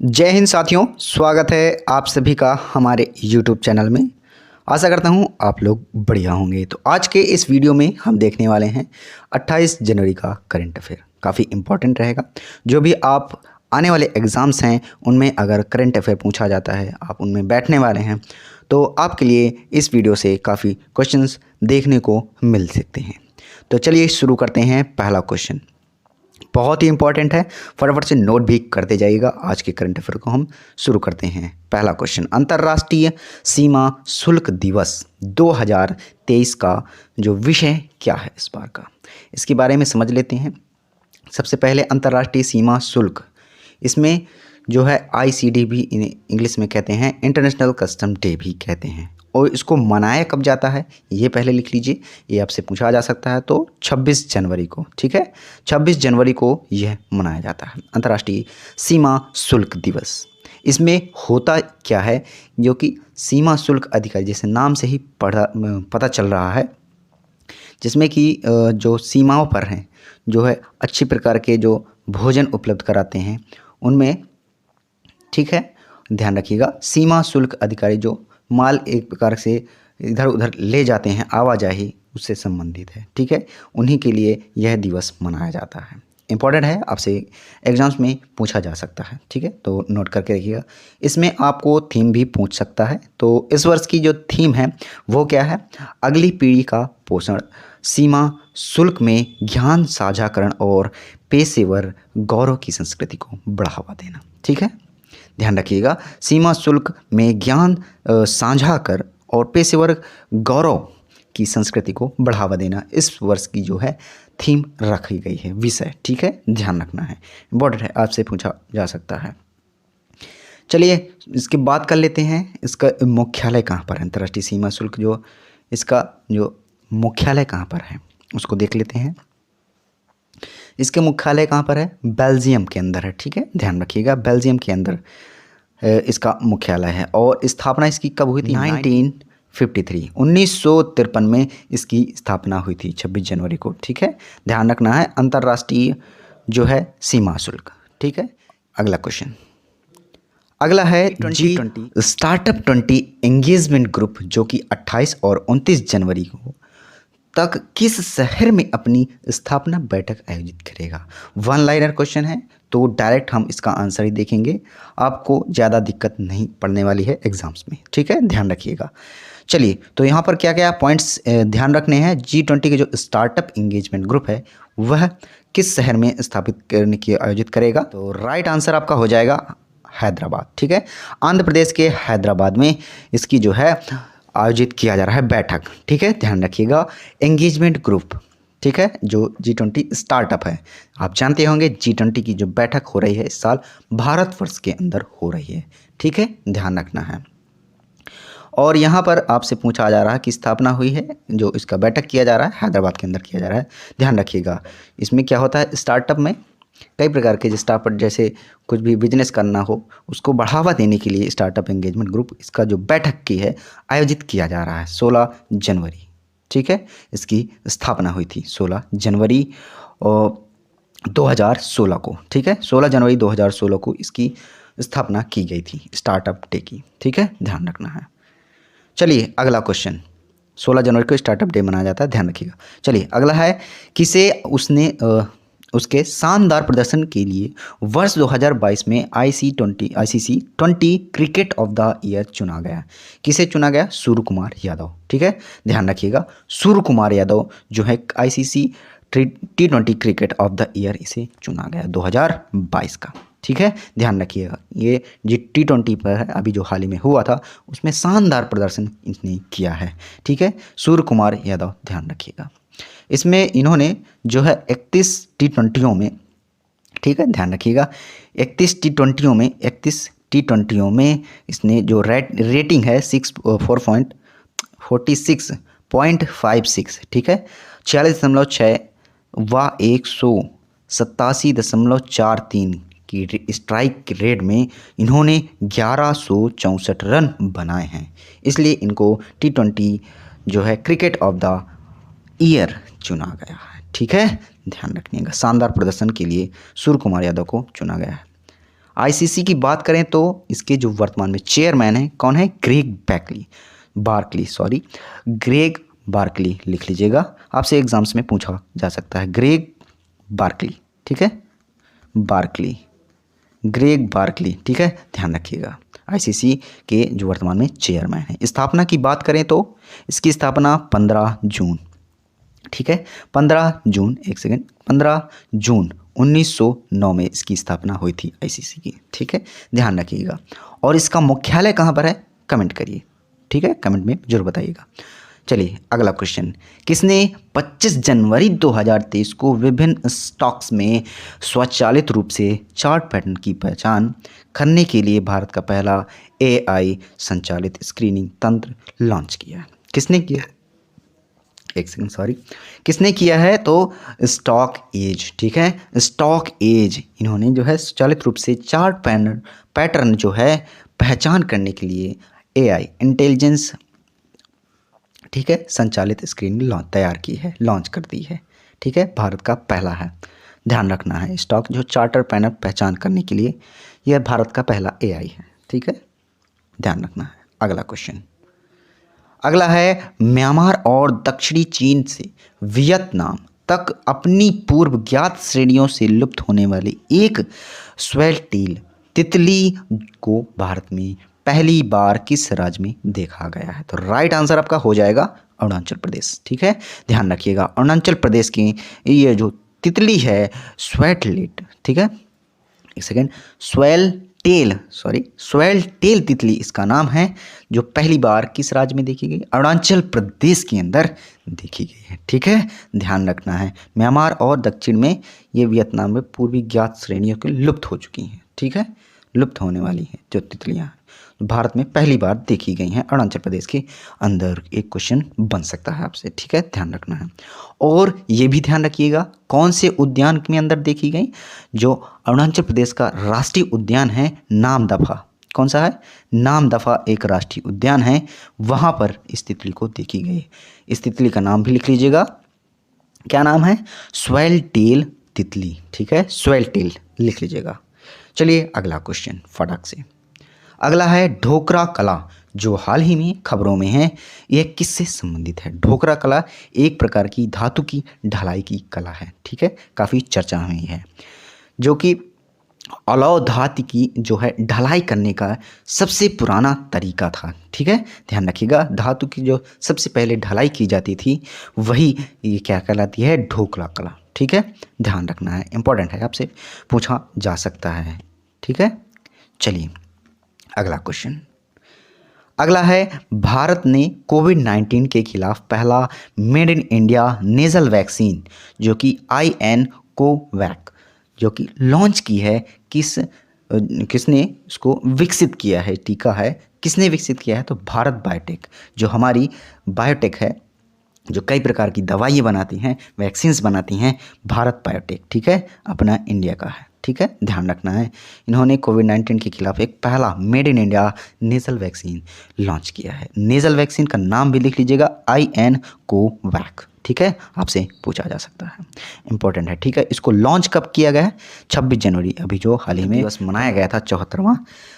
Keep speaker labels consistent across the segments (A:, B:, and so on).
A: जय हिंद साथियों, स्वागत है आप सभी का हमारे YouTube चैनल में। आशा करता हूँ आप लोग बढ़िया होंगे। तो आज के इस वीडियो में हम देखने वाले हैं 28 जनवरी का करंट अफेयर। काफ़ी इम्पोर्टेंट रहेगा। जो भी आप आने वाले एग्ज़ाम्स हैं उनमें अगर करंट अफेयर पूछा जाता है, आप उनमें बैठने वाले हैं, तो आपके लिए इस वीडियो से काफ़ी क्वेश्चंस देखने को मिल सकते हैं। तो चलिए शुरू करते हैं। पहला क्वेश्चन बहुत ही इंपॉर्टेंट है, फटाफट से नोट भी करते जाइएगा। आज के करंट अफेयर को हम शुरू करते हैं। पहला क्वेश्चन, अंतर्राष्ट्रीय सीमा शुल्क दिवस 2023 का जो विषय क्या है इस बार का, इसके बारे में समझ लेते हैं। सबसे पहले अंतर्राष्ट्रीय सीमा शुल्क, इसमें जो है ICD भी इंग्लिश में कहते हैं, इंटरनेशनल कस्टम डे भी कहते हैं। और इसको मनाया कब जाता है ये पहले लिख लीजिए, ये आपसे पूछा जा सकता है। तो 26 जनवरी को, ठीक है, 26 जनवरी को यह मनाया जाता है अंतर्राष्ट्रीय सीमा शुल्क दिवस। इसमें होता क्या है, जो कि सीमा शुल्क अधिकारी, जैसे नाम से ही पता चल रहा है, जिसमें कि जो सीमाओं पर हैं जो है अच्छी प्रकार के जो भोजन उपलब्ध कराते हैं उनमें, ठीक है, ध्यान रखिएगा। सीमा शुल्क अधिकारी जो माल एक प्रकार से इधर उधर ले जाते हैं, आवाजाही उससे संबंधित है, ठीक है, उन्हीं के लिए यह दिवस मनाया जाता है। इंपॉर्टेंट है, आपसे एग्जाम्स में पूछा जा सकता है, ठीक है, तो नोट करके रखिएगा। इसमें आपको थीम भी पूछ सकता है। तो इस वर्ष की जो थीम है वो क्या है, अगली पीढ़ी का पोषण, सीमा शुल्क में ज्ञान साझाकरण और पेशेवर गौरव की संस्कृति को बढ़ावा देना, ठीक है, ध्यान रखिएगा। सीमा शुल्क में ज्ञान साझा कर और पेशेवर गौरव की संस्कृति को बढ़ावा देना इस वर्ष की जो है थीम रखी गई है, विषय, ठीक है, ध्यान रखना है, इम्पोर्टेंट है, आपसे पूछा जा सकता है। चलिए इसकी बात कर लेते हैं। इसका मुख्यालय कहाँ पर है, अंतर्राष्ट्रीय सीमा शुल्क जो इसका जो मुख्यालय कहाँ पर है उसको देख लेते हैं। इसके मुख्यालय कहाँ पर है, बेल्जियम के अंदर है, ठीक है, ध्यान रखिएगा, बेल्जियम के अंदर इसका मुख्यालय है। और स्थापना इसकी कब हुई थी, 1953 में इसकी स्थापना हुई थी, 26 जनवरी को, ठीक है, ध्यान रखना है, अंतर्राष्ट्रीय जो है सीमा शुल्क, ठीक है। अगला क्वेश्चन, अगला है G20 स्टार्टअप 20 एंगेजमेंट ग्रुप, जो कि 28 और 29 जनवरी को तक किस शहर में अपनी स्थापना बैठक आयोजित करेगा। वन लाइनर क्वेश्चन है, तो डायरेक्ट हम इसका आंसर ही देखेंगे, आपको ज़्यादा दिक्कत नहीं पड़ने वाली है एग्जाम्स में, ठीक है, ध्यान रखिएगा। चलिए, तो यहाँ पर क्या क्या पॉइंट्स ध्यान रखने हैं। G20 के जो स्टार्टअप इंगेजमेंट ग्रुप है वह किस शहर में स्थापित करने की आयोजित करेगा, तो राइट आंसर आपका हो जाएगा हैदराबाद, ठीक है, आंध्र प्रदेश के हैदराबाद में इसकी जो है आयोजित किया जा रहा है बैठक, ठीक है, ध्यान रखिएगा। एंगेजमेंट ग्रुप, ठीक है, जो G20 स्टार्टअप है, आप जानते होंगे G20 की जो बैठक हो रही है इस साल भारतवर्ष के अंदर हो रही है, ठीक है, ध्यान रखना है। और यहाँ पर आपसे पूछा जा रहा है कि स्थापना हुई है, जो इसका बैठक किया जा रहा है हैदराबाद के अंदर किया जा रहा है, ध्यान रखिएगा। इसमें क्या होता है, स्टार्टअप में कई प्रकार के स्टार्टअप, जैसे कुछ भी बिजनेस करना हो उसको बढ़ावा देने के लिए स्टार्टअप एंगेजमेंट ग्रुप इसका जो बैठक की है आयोजित किया जा रहा है 16 जनवरी, ठीक है, इसकी स्थापना हुई थी 16 जनवरी 2016 को, ठीक है, 16 जनवरी 2016 को इसकी स्थापना की गई थी स्टार्टअप डे की, ठीक है, ध्यान रखना है। चलिए अगला क्वेश्चन, 16 जनवरी को स्टार्टअप डे मनाया जाता है, ध्यान रखिएगा। चलिए अगला है, किसे उसने उसके शानदार प्रदर्शन के लिए वर्ष 2022 में ICC 20 cricket of the year चुना गया। किसे चुना गया, सूर्य कुमार यादव, ठीक है, ध्यान रखिएगा, सूर्य कुमार यादव जो है ICC T20 cricket of the year इसे चुना गया 2022 का, ठीक है, ध्यान रखिएगा। ये जो T20 पर है अभी जो हाल ही में हुआ था उसमें शानदार प्रदर्शन इसने किया है, ठीक है, सूर्य कुमार यादव, ध्यान रखिएगा। इसमें इन्होंने जो है 31 T20 में, ठीक है, ध्यान रखिएगा, 31 T20 में इसने जो रेटिंग है 4.46.56, ठीक है, 46.6 व 187.43 की स्ट्राइक रेट में इन्होंने 1164 रन बनाए हैं, इसलिए इनको T20 जो है क्रिकेट ऑफ द ईयर चुना गया है, ठीक है, ध्यान रखिएगा। शानदार प्रदर्शन के लिए सूर्य कुमार यादव को चुना गया है। आईसीसी की बात करें तो इसके जो वर्तमान में चेयरमैन हैं कौन है, ग्रेग बार्कली लिख लीजिएगा, आपसे एग्जाम्स में पूछा जा सकता है। ग्रेग बार्कली, ठीक है, ग्रेग बार्कली, ठीक है, ध्यान रखिएगा। आईसीसी के जो वर्तमान में चेयरमैन हैं। स्थापना की बात करें तो इसकी स्थापना 15 जून, ठीक है, 15 जून 1909 में इसकी स्थापना हुई थी आईसीसी की, ठीक है, ध्यान रखिएगा। और इसका मुख्यालय कहाँ पर है, कमेंट करिए, ठीक है, कमेंट में जरूर बताइएगा। चलिए अगला क्वेश्चन, किसने 25 जनवरी 2023 को विभिन्न स्टॉक्स में स्वचालित रूप से चार्ट पैटर्न की पहचान करने के लिए भारत का पहला एआई संचालित स्क्रीनिंग तंत्र लॉन्च किया है? किसने किया, किसने किया है, तो स्टॉक एज, ठीक है, स्टॉक एज इन्होंने जो है स्वचालित रूप से चार्ट पैटर्न जो है पहचान करने के लिए एआई इंटेलिजेंस, ठीक है, संचालित स्क्रीनिंग तैयार की है, लॉन्च कर दी है, ठीक है, भारत का पहला है, ध्यान रखना है। स्टॉक जो चार्टर पैनल पहचान करने के लिए यह भारत का पहला एआई है, ठीक है, ध्यान रखना है। अगला क्वेश्चन, अगला है, म्यांमार और दक्षिणी चीन से वियतनाम तक अपनी पूर्व ज्ञात श्रेणियों से लुप्त होने वाली एक स्वैलटील तितली को भारत में पहली बार किस राज्य में देखा गया है? तो राइट आंसर आपका हो जाएगा अरुणाचल प्रदेश, ठीक है, ध्यान रखिएगा। अरुणाचल प्रदेश की ये जो तितली है स्वैलटील, ठीक है, स्वेल टेल तितली इसका नाम है, जो पहली बार किस राज्य में देखी गई? अरुणाचल प्रदेश के अंदर देखी गई है, ठीक है, ध्यान रखना है। म्यांमार और दक्षिण में ये वियतनाम में पूर्वी ज्ञात श्रेणियों के लुप्त हो चुकी हैं, ठीक है, लुप्त होने वाली हैं जो तितलियाँ भारत में पहली बार देखी गई हैं अरुणाचल प्रदेश के अंदर। एक क्वेश्चन बन सकता है आपसे, ठीक है, ध्यान रखना है। और ये भी ध्यान रखिएगा कौन से उद्यान में अंदर देखी गई, जो अरुणाचल प्रदेश का राष्ट्रीय उद्यान है नामदफा, कौन सा है, नामदफा एक राष्ट्रीय उद्यान है, वहाँ पर इस तितली को देखी गई। इस तितली का नाम भी लिख लीजिएगा, क्या नाम है, स्वेल टेल तितली, ठीक है, स्वेल टेल लिख लीजिएगा। चलिए अगला क्वेश्चन फटाक से, अगला है ढोकरा कला, जो हाल ही में खबरों में है, यह किससे संबंधित है? ढोकरा कला एक प्रकार की धातु की ढलाई की कला है, ठीक है, काफ़ी चर्चा में है, जो कि अलौह धातु की जो है ढलाई करने का सबसे पुराना तरीका था, ठीक है, ध्यान रखिएगा। धातु की जो सबसे पहले ढलाई की जाती थी वही ये क्या कहलाती है, ढोकरा कला, ठीक है, ध्यान रखना है, इंपॉर्टेंट है, आपसे पूछा जा सकता है, ठीक है। चलिए अगला क्वेश्चन, अगला है, भारत ने कोविड-19 के खिलाफ पहला made in India nasal vaccine जो कि IN कोवैक जो कि लॉन्च की है, किसने इसको विकसित किया है, टीका है, किसने विकसित किया है? तो भारत बायोटेक, जो हमारी बायोटेक है, जो कई प्रकार की दवाइयाँ बनाती हैं, वैक्सीन्स बनाती हैं, भारत बायोटेक, ठीक है, अपना इंडिया का है, ठीक है, ध्यान रखना है। इन्होंने कोविड-19 के खिलाफ एक पहला made in India nasal vaccine launch किया है। नेजल वैक्सीन का नाम भी लिख लीजिएगा, IN कोवैक, ठीक है, आपसे पूछा जा सकता है, इंपॉर्टेंट है, ठीक है। इसको लॉन्च कब किया गया है? 26 जनवरी, अभी जो हाल ही में दिवस मनाया गया था 74वां,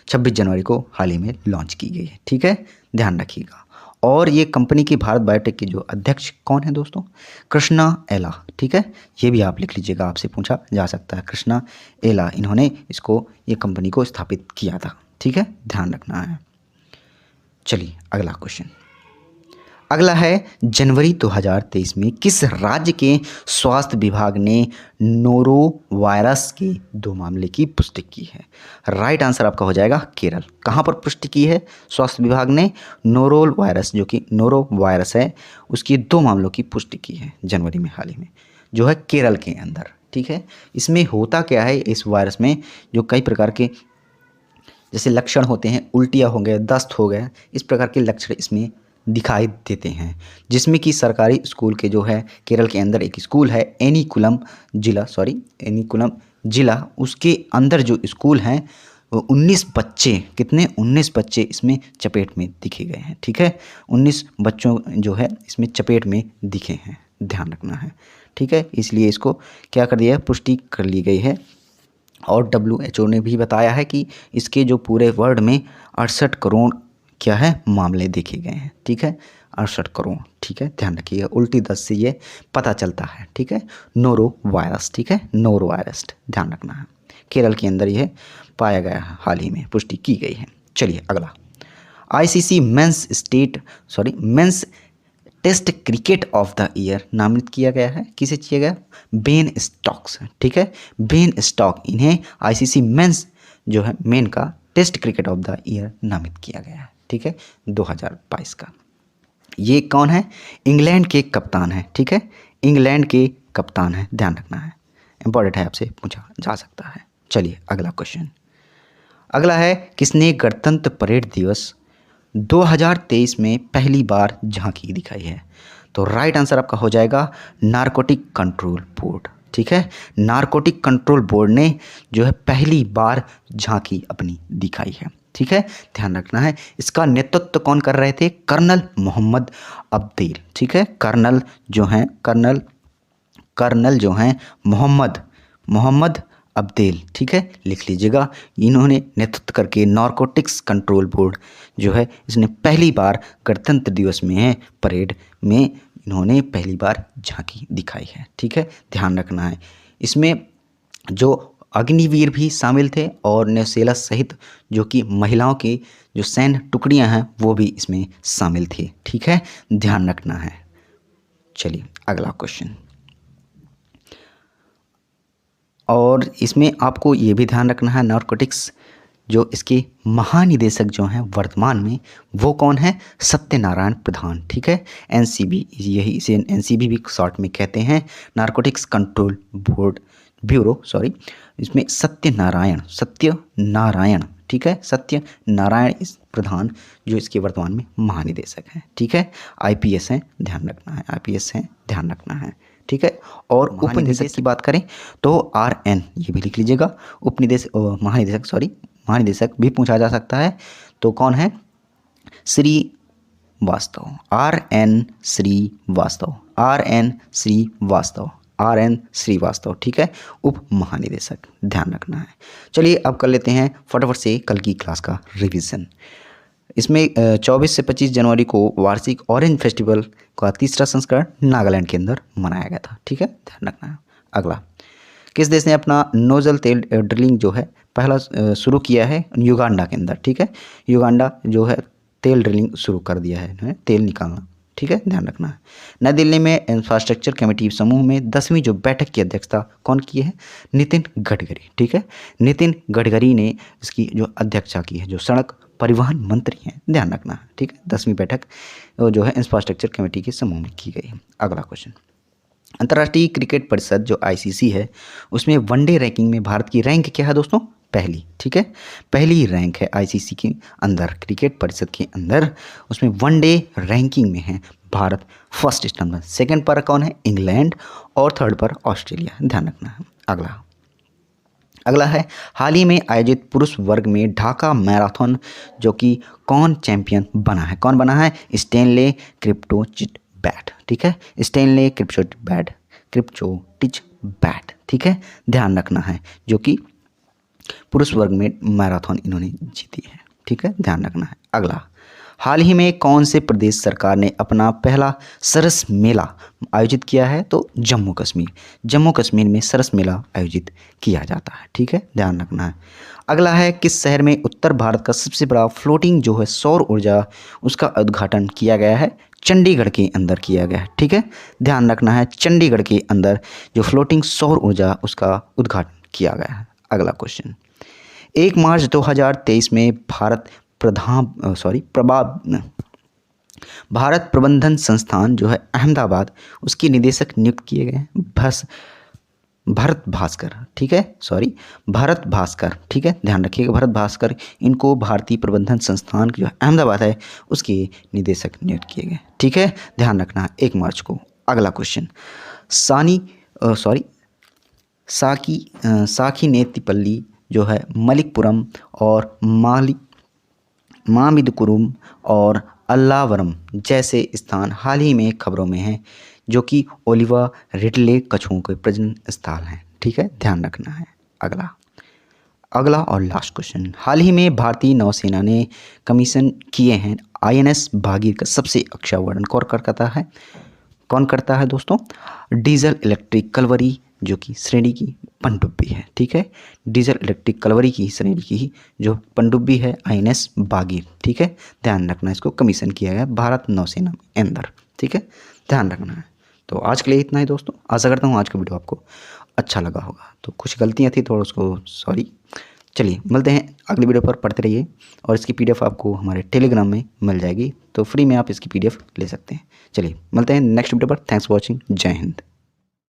A: 26 जनवरी को हाल ही में लॉन्च की गई है, ठीक है, ध्यान रखिएगा। और ये कंपनी की भारत बायोटेक के जो अध्यक्ष कौन है दोस्तों? कृष्णा एला, ठीक है, ये भी आप लिख लीजिएगा, आपसे पूछा जा सकता है। कृष्णा एला, इन्होंने ये कंपनी को स्थापित किया था, ठीक है, ध्यान रखना है। चलिए अगला क्वेश्चन, अगला है, जनवरी 2023 में किस राज्य के स्वास्थ्य विभाग ने नोरो वायरस के 2 मामले की पुष्टि की है? राइट आंसर आपका हो जाएगा केरल। कहाँ पर पुष्टि की है स्वास्थ्य विभाग ने? नोरो वायरस, जो कि नोरो वायरस है, उसकी 2 मामलों की पुष्टि की है जनवरी में, हाल ही में, जो है केरल के अंदर, ठीक है। इसमें होता क्या है, इस वायरस में जो कई प्रकार के जैसे लक्षण होते हैं, उल्टियाँ हो गए, दस्त हो गया, इस प्रकार के लक्षण इसमें दिखाई देते हैं, जिसमें कि सरकारी स्कूल के जो है केरल के अंदर एक स्कूल है एनीकुलम जिला, उसके अंदर जो स्कूल हैं 19 बच्चे, कितने 19 बच्चे इसमें चपेट में दिखे गए हैं, ठीक है, 19 बच्चों जो है इसमें चपेट में दिखे हैं, ध्यान रखना है, ठीक है। इसलिए इसको क्या कर दिया है, पुष्टि कर ली गई है और WHO ने भी बताया है कि इसके जो पूरे वर्ल्ड में 68 करोड़ क्या है मामले देखे गए हैं। ठीक है, 68 करोड़। ठीक है, ध्यान रखिएगा, उल्टी दस्त से ये पता चलता है। ठीक है, नोरो वायरस। ठीक है, नोरो वायरस ध्यान रखना है। केरल के अंदर यह पाया गया है, हाल ही में पुष्टि की गई है। चलिए अगला, ICC men's test cricket of the year नामित किया गया है। किसे किया गया? Ben Stokes. ठीक है, बेन स्टोक, इन्हें ICC मेंस जो है मेन का test cricket of the year नामित किया गया है। ठीक है, 2022 का। ये कौन है? इंग्लैंड के कप्तान है। ठीक है, इंग्लैंड के कप्तान है, ध्यान रखना है, इंपॉर्टेंट है, आपसे पूछा जा सकता है। चलिए अगला क्वेश्चन, अगला है, किसने गणतंत्र परेड दिवस 2023 में पहली बार झांकी दिखाई है? तो राइट आंसर आपका हो जाएगा नारकोटिक कंट्रोल बोर्ड। ठीक है, नारकोटिक कंट्रोल बोर्ड ने जो है पहली बार झांकी अपनी दिखाई है। ठीक है, ध्यान रखना है। इसका नेतृत्व कौन कर रहे थे? Colonel Mohammed Abdel. ठीक है, कर्नल जो हैं मोहम्मद अब्देल। ठीक है, लिख लीजिएगा, इन्होंने नेतृत्व करके नारकोटिक्स कंट्रोल बोर्ड जो है इसने पहली बार गणतंत्र दिवस में परेड में इन्होंने पहली बार झांकी दिखाई है। ठीक है, ध्यान रखना है। इसमें जो अग्निवीर भी शामिल थे और नौसेना सहित जो कि महिलाओं की जो सैन्य टुकड़ियां हैं वो भी इसमें शामिल थी। ठीक है, ध्यान रखना है। चलिए अगला क्वेश्चन, और इसमें आपको ये भी ध्यान रखना है, नारकोटिक्स जो इसके महानिदेशक जो हैं वर्तमान में वो कौन है? सत्यनारायण प्रधान। ठीक है, NCB, यही इसे NCB भी शॉर्ट में कहते हैं, नारकोटिक्स कंट्रोल ब्यूरो सॉरी। इसमें सत्यनारायण, ठीक है, सत्यनारायण इस प्रधान जो इसके वर्तमान में महानिदेशक हैं। ठीक है, IPS हैं, ध्यान रखना है, IPS हैं, ध्यान रखना है। ठीक है, और उपनिदेशक की बात करें तो RN, ये भी लिख लीजिएगा, महानिदेशक भी पूछा जा सकता है, तो कौन है? श्रीवास्तव, RN श्रीवास्तव। ठीक है, उप महानिदेशक, ध्यान रखना है। चलिए अब कर लेते हैं फटाफट से कल की क्लास का रिवीजन। इसमें 24 से 25 जनवरी को वार्षिक ऑरेंज फेस्टिवल का तीसरा संस्करण नागालैंड के अंदर मनाया गया था। ठीक है, ध्यान रखना है। अगला, किस देश ने अपना नोजल तेल ड्रिलिंग जो है पहला शुरू किया है? युगांडा के अंदर। ठीक है, युगांडा जो है तेल ड्रिलिंग शुरू कर दिया है, तेल निकालना। ठीक है, ध्यान रखना है। नई दिल्ली में इंफ्रास्ट्रक्चर कमेटी समूह में 10वीं जो बैठक की अध्यक्षता कौन की है? नितिन गडकरी। ठीक है, नितिन गडकरी ने इसकी जो अध्यक्षता की है, जो सड़क परिवहन मंत्री हैं, ध्यान रखना है। ठीक है, 10वीं बैठक जो है इंफ्रास्ट्रक्चर कमेटी के समूह में की गई है। अगला क्वेश्चन, अंतर्राष्ट्रीय क्रिकेट परिषद जो ICC है उसमें वनडे रैंकिंग में भारत की रैंक क्या है दोस्तों? पहली। ठीक है, पहली रैंक है ICC के अंदर, क्रिकेट परिषद के अंदर, उसमें वनडे रैंकिंग में है भारत फर्स्ट नंबर, सेकंड पर कौन है? इंग्लैंड, और थर्ड पर ऑस्ट्रेलिया, ध्यान रखना है। अगला है, हाल ही में आयोजित पुरुष वर्ग में ढाका मैराथन जो कि कौन चैंपियन बना है? कौन बना है? स्टेनले क्रिप्टोचिटबैट। ठीक है, स्टेनले क्रिप्टोचिटबैट। ठीक है, ध्यान रखना है, जो कि पुरुष वर्ग में मैराथन इन्होंने जीती है। ठीक है, ध्यान रखना है। अगला, हाल ही में कौन से प्रदेश सरकार ने अपना पहला सरस मेला आयोजित किया है? तो जम्मू कश्मीर में सरस मेला आयोजित किया जाता है। ठीक है, ध्यान रखना है। अगला है, किस शहर में उत्तर भारत का सबसे बड़ा फ्लोटिंग जो है सौर ऊर्जा उसका उद्घाटन किया गया है? चंडीगढ़ के अंदर किया गया है। ठीक है, ध्यान रखना है, चंडीगढ़ के अंदर जो फ्लोटिंग सौर ऊर्जा उसका उद्घाटन किया गया है। अगला क्वेश्चन, 1 मार्च 2023 में भारत प्रबंधन संस्थान जो है अहमदाबाद उसके निदेशक नियुक्त किए गए हैं भरत भास्कर। ठीक है, भरत भास्कर। ठीक है, ध्यान रखिएगा, भरत भास्कर, इनको भारतीय प्रबंधन संस्थान जो अहमदाबाद है उसके निदेशक नियुक्त किए गए। ठीक है, ध्यान रखना है, 1 मार्च को। अगला क्वेश्चन, साकीनेतिपल्ली जो है मलिकपुरम और मामिदकुरुम और अल्लावरम जैसे स्थान हाल ही में खबरों में हैं, जो कि ओलिवा रिडले कछुओं के प्रजनन स्थल हैं। ठीक है, ध्यान रखना है। अगला, अगला और लास्ट क्वेश्चन, हाल ही में भारतीय नौसेना ने कमीशन किए हैं INS भागीर का सबसे अच्छा वर्णन कौन करता है दोस्तों? डीजल इलेक्ट्रिक कलवरी जो कि श्रेणी की पनडुब्बी है, ठीक है। डीजल इलेक्ट्रिक कलवरी की श्रेणी की जो पनडुब्बी है INS भागीर, ठीक है। ध्यान रखना, इसको कमीशन किया गया भारत नौसेना में अंदर, ठीक है, ध्यान रखना है। तो आज के लिए इतना ही दोस्तों। आशा करता हूँ आज का वीडियो आपको अच्छा लगा होगा। तो कुछ गलतियाँ थी, थोड़ा उसको सॉरी। चलिए मिलते हैं अगली वीडियो पर, पढ़ते रहिए। और इसकी PDF आपको हमारे टेलीग्राम में मिल जाएगी, तो फ्री में आप इसकी PDF ले सकते हैं। चलिए मिलते हैं नेक्स्ट वीडियो पर। Thanks for watching. जय हिंद।